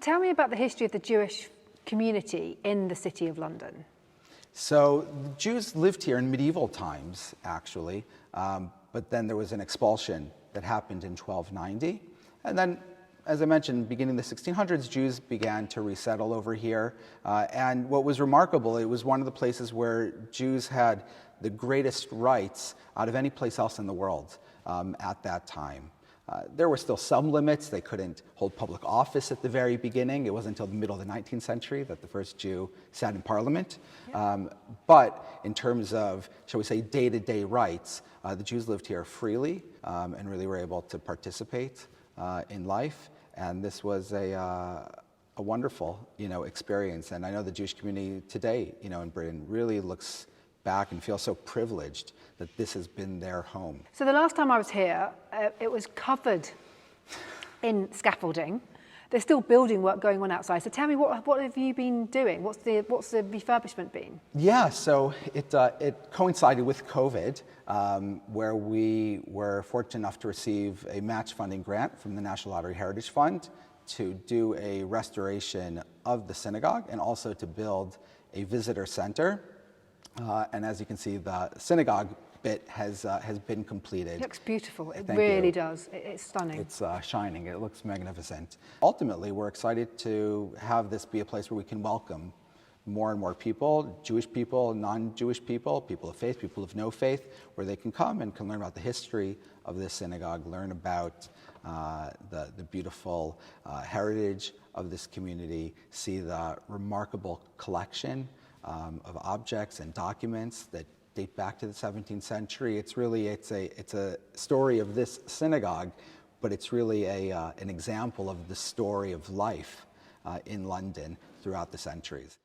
Tell me about the history of the Jewish community in the City of London. So the Jews lived here in medieval times, actually, but then there was an expulsion that happened in 1290. And then, as I mentioned, beginning in the 1600s, Jews began to resettle over here. And what was remarkable, it was one of the places where Jews had the greatest rights out of any place else in the world at that time. There were still some limits. They couldn't hold public office at the very beginning. It wasn't until the middle of the 19th century that the first Jew sat in parliament. But in terms of, shall we say, day-to-day rights, the Jews lived here freely and really were able to participate in life. And this was a wonderful, experience. And I know the Jewish community today, in Britain really looks back and feel so privileged that this has been their home. So the last time I was here, it was covered in scaffolding. There's still building work going on outside. So tell me, what have you been doing? What's the refurbishment been? Yeah, so it coincided with COVID, where we were fortunate enough to receive a match funding grant from the National Lottery Heritage Fund to do a restoration of the synagogue and also to build a visitor center. And as you can see, the synagogue bit has been completed. It looks beautiful. It Thank really you. Does. It's stunning. It's shining. It looks magnificent. Ultimately, we're excited to have this be a place where we can welcome more and more people, Jewish people, non-Jewish people, people of faith, people of no faith, where they can come and can learn about the history of this synagogue, learn about the beautiful heritage of this community, see the remarkable collection of objects and documents that date back to the 17th century. It's a story of this synagogue, but it's really an example of the story of life in London throughout the centuries.